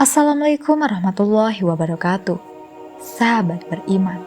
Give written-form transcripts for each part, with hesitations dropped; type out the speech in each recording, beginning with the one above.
Assalamualaikum warahmatullahi wabarakatuh. Sahabat beriman,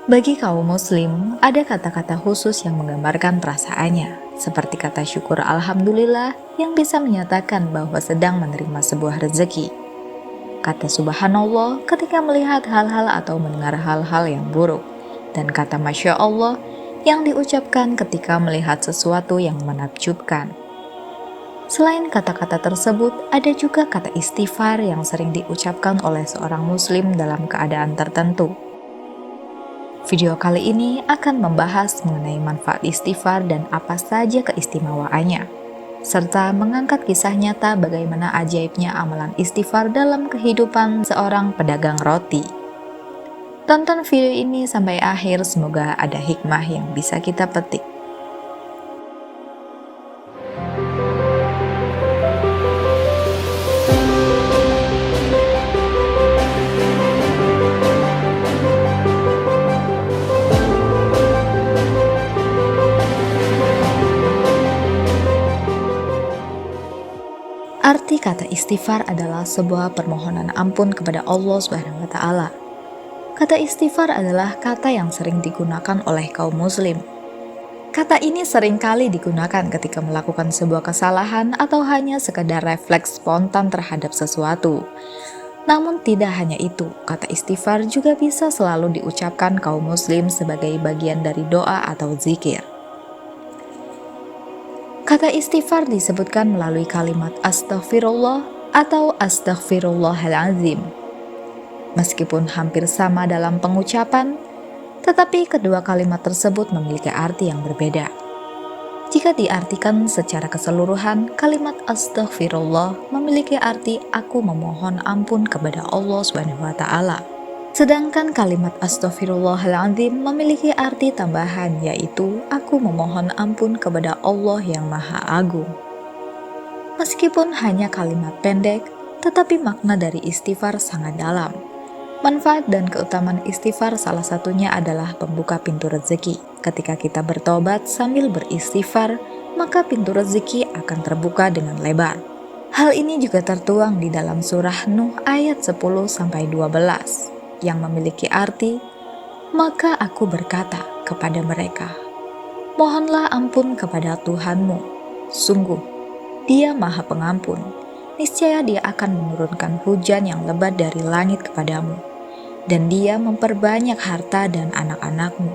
bagi kaum muslim ada kata-kata khusus yang menggambarkan perasaannya, seperti kata syukur alhamdulillah yang bisa menyatakan bahwa sedang menerima sebuah rezeki. Kata subhanallah ketika melihat hal-hal atau mendengar hal-hal yang buruk, dan kata masya Allah yang diucapkan ketika melihat sesuatu yang menakjubkan. Selain kata-kata tersebut, ada juga kata istighfar yang sering diucapkan oleh seorang muslim dalam keadaan tertentu. Video kali ini akan membahas mengenai manfaat istighfar dan apa saja keistimewaannya, serta mengangkat kisah nyata bagaimana ajaibnya amalan istighfar dalam kehidupan seorang pedagang roti. Tonton video ini sampai akhir, semoga ada hikmah yang bisa kita petik. Arti kata istighfar adalah sebuah permohonan ampun kepada Allah Subhanahu wa Ta'ala. Kata istighfar adalah kata yang sering digunakan oleh kaum muslim. Kata ini seringkali digunakan ketika melakukan sebuah kesalahan atau hanya sekedar refleks spontan terhadap sesuatu. Namun tidak hanya itu, kata istighfar juga bisa selalu diucapkan kaum muslim sebagai bagian dari doa atau zikir. Kata istighfar disebutkan melalui kalimat astaghfirullah atau astaghfirullahalazim. Meskipun hampir sama dalam pengucapan, tetapi kedua kalimat tersebut memiliki arti yang berbeda. Jika diartikan secara keseluruhan, kalimat astaghfirullah memiliki arti aku memohon ampun kepada Allah SWT. Sedangkan kalimat astaghfirullahaladzim memiliki arti tambahan, yaitu aku memohon ampun kepada Allah yang Maha Agung. Meskipun hanya kalimat pendek, tetapi makna dari istighfar sangat dalam. Manfaat dan keutamaan istighfar salah satunya adalah pembuka pintu rezeki. Ketika kita bertobat sambil beristighfar, maka pintu rezeki akan terbuka dengan lebar. Hal ini juga tertuang di dalam surah Nuh ayat 10-12. Yang memiliki arti, maka aku berkata kepada mereka, mohonlah ampun kepada Tuhanmu, sungguh Dia Maha Pengampun, niscaya Dia akan menurunkan hujan yang lebat dari langit kepadamu, dan Dia memperbanyak harta dan anak-anakmu,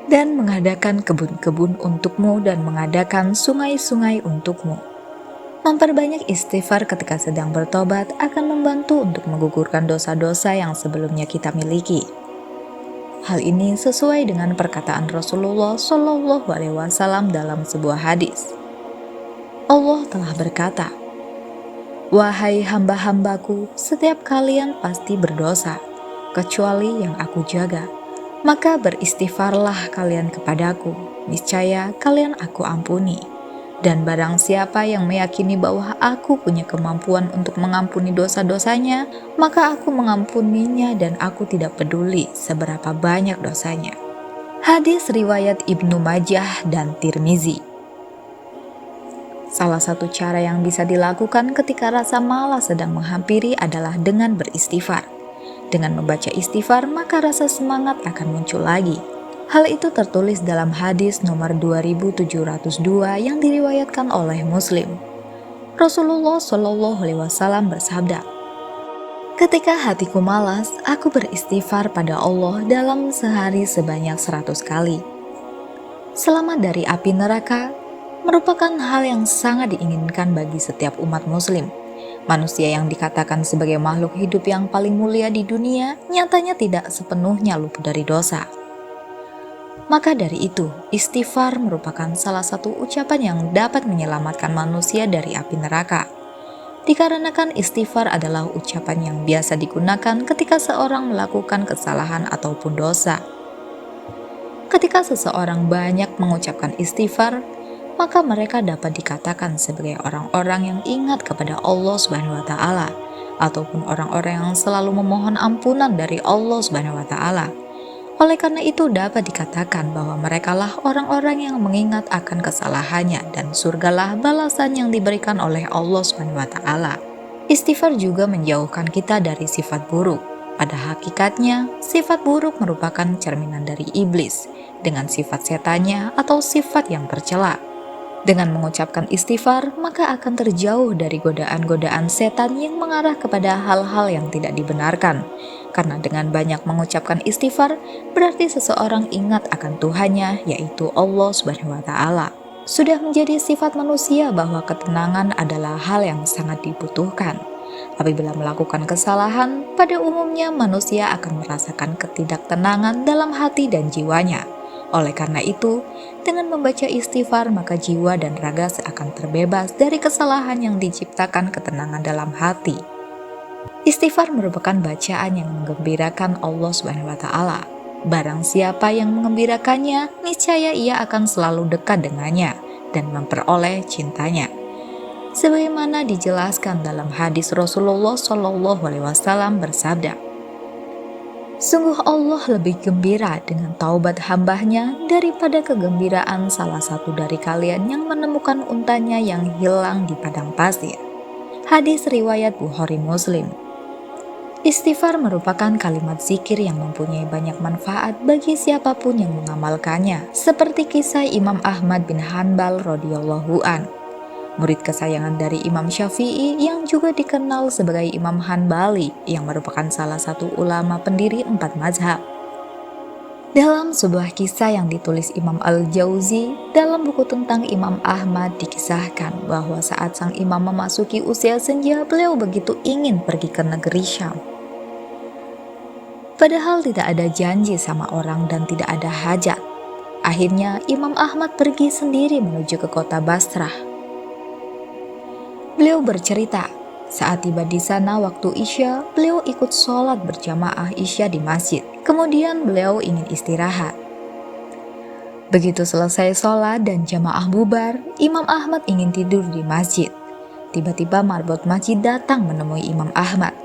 dan mengadakan kebun-kebun untukmu dan mengadakan sungai-sungai untukmu. Memperbanyak istighfar ketika sedang bertobat akan membantu untuk menggugurkan dosa-dosa yang sebelumnya kita miliki. Hal ini sesuai dengan perkataan Rasulullah SAW dalam sebuah hadis. Allah telah berkata, wahai hamba-hambaku, setiap kalian pasti berdosa, kecuali yang aku jaga. Maka beristighfarlah kalian kepadaku, niscaya kalian aku ampuni. Dan barang siapa yang meyakini bahwa aku punya kemampuan untuk mengampuni dosa-dosanya, maka aku mengampuninya dan aku tidak peduli seberapa banyak dosanya. Hadis riwayat Ibnu Majah dan Tirmizi. Salah satu cara yang bisa dilakukan ketika rasa malas sedang menghampiri adalah dengan beristighfar. Dengan membaca istighfar, maka rasa semangat akan muncul lagi. Hal itu tertulis dalam hadis nomor 2702 yang diriwayatkan oleh Muslim. Rasulullah SAW bersabda, ketika hatiku malas, aku beristighfar pada Allah dalam sehari sebanyak 100 kali. Selamat dari api neraka merupakan hal yang sangat diinginkan bagi setiap umat muslim. Manusia yang dikatakan sebagai makhluk hidup yang paling mulia di dunia, nyatanya tidak sepenuhnya luput dari dosa. Maka dari itu, istighfar merupakan salah satu ucapan yang dapat menyelamatkan manusia dari api neraka. Dikarenakan istighfar adalah ucapan yang biasa digunakan ketika seorang melakukan kesalahan ataupun dosa. Ketika seseorang banyak mengucapkan istighfar, maka mereka dapat dikatakan sebagai orang-orang yang ingat kepada Allah Subhanahu wa Ta'ala, ataupun orang-orang yang selalu memohon ampunan dari Allah Subhanahu wa Ta'ala. Oleh karena itu dapat dikatakan bahwa merekalah orang-orang yang mengingat akan kesalahannya dan surgalah balasan yang diberikan oleh Allah SWT. Istighfar juga menjauhkan kita dari sifat buruk. Pada hakikatnya, sifat buruk merupakan cerminan dari iblis dengan sifat setannya atau sifat yang tercela. Dengan mengucapkan istighfar, maka akan terjauh dari godaan-godaan setan yang mengarah kepada hal-hal yang tidak dibenarkan. Karena dengan banyak mengucapkan istighfar, berarti seseorang ingat akan Tuhannya, yaitu Allah Subhanahu wa Ta'ala. Sudah menjadi sifat manusia bahwa ketenangan adalah hal yang sangat dibutuhkan. Apabila melakukan kesalahan, pada umumnya manusia akan merasakan ketidaktenangan dalam hati dan jiwanya. Oleh karena itu, dengan membaca istighfar maka jiwa dan raga seakan terbebas dari kesalahan yang diciptakan ketenangan dalam hati. Istighfar merupakan bacaan yang menggembirakan Allah Subhanahu wa Ta'ala. Barang siapa yang mengembirakannya, niscaya ia akan selalu dekat dengannya dan memperoleh cintanya. Sebagaimana dijelaskan dalam hadis Rasulullah SAW bersabda, "Sungguh Allah lebih gembira dengan taubat hambanya daripada kegembiraan salah satu dari kalian yang menemukan untanya yang hilang di padang pasir." Hadis riwayat Bukhari Muslim. Istighfar merupakan kalimat zikir yang mempunyai banyak manfaat bagi siapapun yang mengamalkannya, seperti kisah Imam Ahmad bin Hanbal radhiyallahu an, murid kesayangan dari Imam Syafi'i yang juga dikenal sebagai Imam Hanbali yang merupakan salah satu ulama pendiri 4 mazhab. Dalam sebuah kisah yang ditulis Imam Al-Jauzi dalam buku tentang Imam Ahmad dikisahkan bahwa saat sang imam memasuki usia senja, beliau begitu ingin pergi ke negeri Syam. Padahal tidak ada janji sama orang dan tidak ada hajat. Akhirnya Imam Ahmad pergi sendiri menuju ke kota Basrah. Beliau bercerita, saat tiba di sana waktu Isya, beliau ikut sholat berjamaah Isya di masjid. Kemudian beliau ingin istirahat. Begitu selesai sholat dan jamaah bubar, Imam Ahmad ingin tidur di masjid. Tiba-tiba marbot masjid datang menemui Imam Ahmad.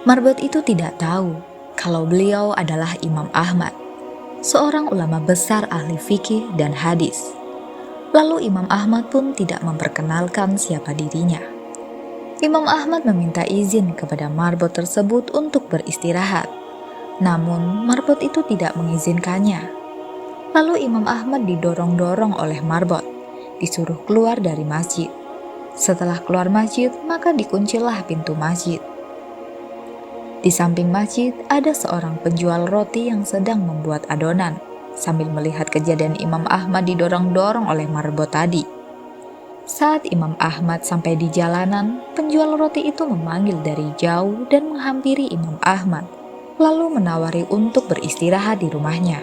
Marbot itu tidak tahu kalau beliau adalah Imam Ahmad, seorang ulama besar ahli fikih dan hadis. Lalu Imam Ahmad pun tidak memperkenalkan siapa dirinya. Imam Ahmad meminta izin kepada marbot tersebut untuk beristirahat. Namun marbot itu tidak mengizinkannya. Lalu Imam Ahmad didorong-dorong oleh marbot, disuruh keluar dari masjid. Setelah keluar masjid, maka dikuncilah pintu masjid. Di samping masjid ada seorang penjual roti yang sedang membuat adonan, sambil melihat kejadian Imam Ahmad didorong-dorong oleh marbot tadi. Saat Imam Ahmad sampai di jalanan, penjual roti itu memanggil dari jauh dan menghampiri Imam Ahmad, lalu menawari untuk beristirahat di rumahnya.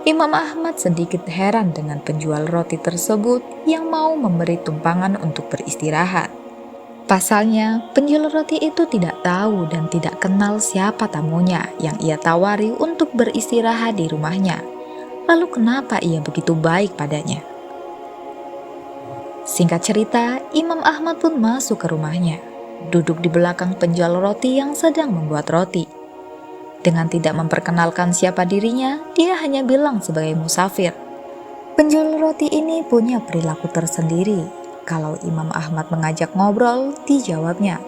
Imam Ahmad sedikit heran dengan penjual roti tersebut yang mau memberi tumpangan untuk beristirahat. Pasalnya, penjual roti itu tidak tahu dan tidak kenal siapa tamunya yang ia tawari untuk beristirahat di rumahnya. Lalu kenapa ia begitu baik padanya? Singkat cerita, Imam Ahmad pun masuk ke rumahnya, duduk di belakang penjual roti yang sedang membuat roti. Dengan tidak memperkenalkan siapa dirinya, dia hanya bilang sebagai musafir. Penjual roti ini punya perilaku tersendiri. Kalau Imam Ahmad mengajak ngobrol, dijawabnya.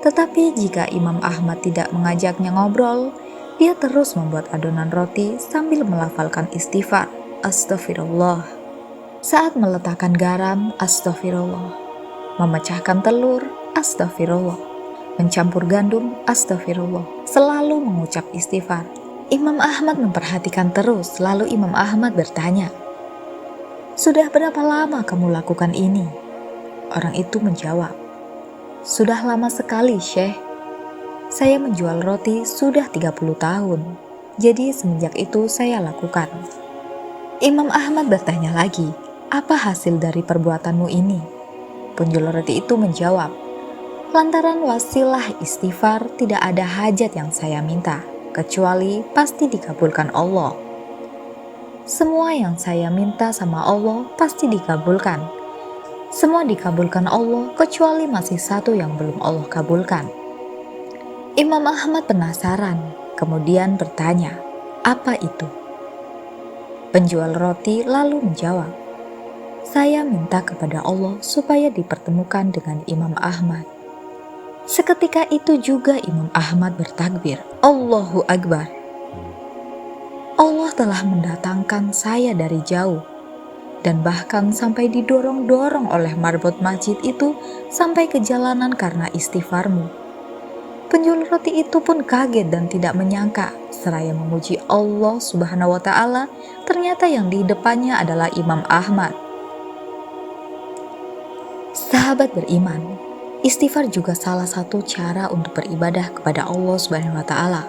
Tetapi jika Imam Ahmad tidak mengajaknya ngobrol, dia terus membuat adonan roti sambil melafalkan istighfar, astagfirullah. Saat meletakkan garam, astagfirullah. Memecahkan telur, astagfirullah. Mencampur gandum, astagfirullah. Selalu mengucap istighfar. Imam Ahmad memperhatikan terus, lalu Imam Ahmad bertanya, "Sudah berapa lama kamu lakukan ini?" Orang itu menjawab, "Sudah lama sekali, Syekh. Saya menjual roti sudah 30 tahun. Jadi semenjak itu saya lakukan." Imam Ahmad bertanya lagi, "Apa hasil dari perbuatanmu ini?" Penjual roti itu menjawab, "Lantaran wasilah istighfar tidak ada hajat yang saya minta, kecuali pasti dikabulkan Allah. Semua yang saya minta sama Allah pasti dikabulkan. Semua dikabulkan Allah kecuali masih satu yang belum Allah kabulkan." Imam Ahmad penasaran, kemudian bertanya, "Apa itu?" Penjual roti lalu menjawab, Saya minta kepada Allah supaya dipertemukan dengan Imam Ahmad. Seketika itu juga Imam Ahmad bertakbir, Allahu Akbar. Allah telah mendatangkan saya dari jauh, dan bahkan sampai didorong-dorong oleh marbot masjid itu sampai ke jalanan karena istighfarmu. Penjual roti itu pun kaget dan tidak menyangka, seraya memuji Allah Subhanahu wa Ta'ala, ternyata yang di depannya adalah Imam Ahmad. Sahabat beriman, istighfar juga salah satu cara untuk beribadah kepada Allah Subhanahu wa Ta'ala.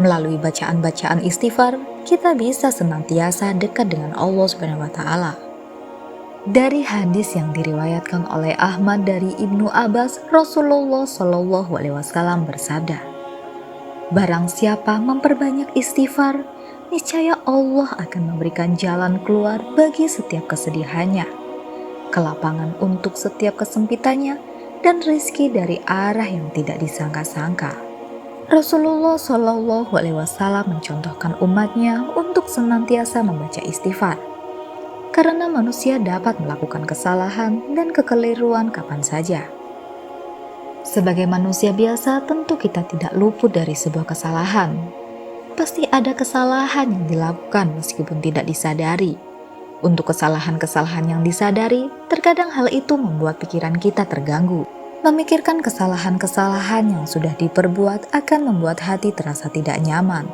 Melalui bacaan-bacaan istighfar, kita bisa senantiasa dekat dengan Allah Subhanahu wa Ta'ala. Dari hadis yang diriwayatkan oleh Ahmad dari Ibnu Abbas, Rasulullah Shallallahu Alaihi Wasallam bersabda, "Barang siapa memperbanyak istighfar, niscaya Allah akan memberikan jalan keluar bagi setiap kesedihannya, kelapangan untuk setiap kesempitannya, dan rizki dari arah yang tidak disangka-sangka." Rasulullah Shallallahu Alaihi Wasallam mencontohkan umatnya untuk senantiasa membaca istighfar. Karena manusia dapat melakukan kesalahan dan kekeliruan kapan saja. Sebagai manusia biasa, tentu kita tidak luput dari sebuah kesalahan. Pasti ada kesalahan yang dilakukan meskipun tidak disadari. Untuk kesalahan-kesalahan yang disadari, terkadang hal itu membuat pikiran kita terganggu. Memikirkan kesalahan-kesalahan yang sudah diperbuat akan membuat hati terasa tidak nyaman,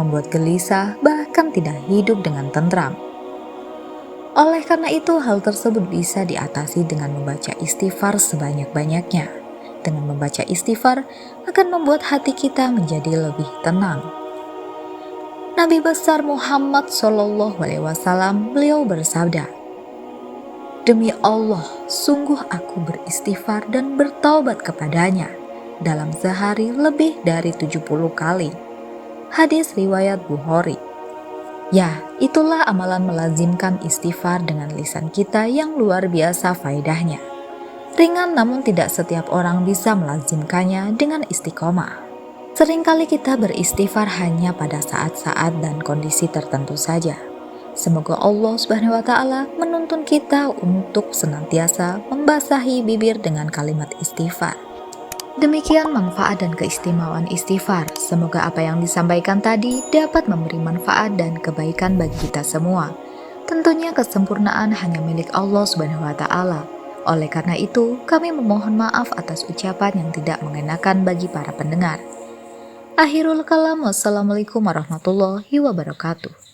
membuat gelisah, bahkan tidak hidup dengan tentram. Oleh karena itu, hal tersebut bisa diatasi dengan membaca istighfar sebanyak-banyaknya. Dengan membaca istighfar akan membuat hati kita menjadi lebih tenang. Nabi besar Muhammad Shallallahu Alaihi Wasallam, beliau bersabda, "Demi Allah, sungguh aku beristighfar dan bertaubat kepadanya dalam sehari lebih dari 70 kali." Hadis riwayat Bukhari. Ya, itulah amalan melazimkan istighfar dengan lisan kita yang luar biasa faedahnya. Ringan namun tidak setiap orang bisa melazimkannya dengan istiqomah. Seringkali kita beristighfar hanya pada saat-saat dan kondisi tertentu saja. Semoga Allah Subhanahu wa Ta'ala menuntun kita untuk senantiasa membasahi bibir dengan kalimat istighfar. Demikian manfaat dan keistimewaan istighfar. Semoga apa yang disampaikan tadi dapat memberi manfaat dan kebaikan bagi kita semua. Tentunya kesempurnaan hanya milik Allah Subhanahu wa Ta'ala. Oleh karena itu, kami memohon maaf atas ucapan yang tidak mengenakan bagi para pendengar. Akhirul kalam, wassalamualaikum warahmatullahi wabarakatuh.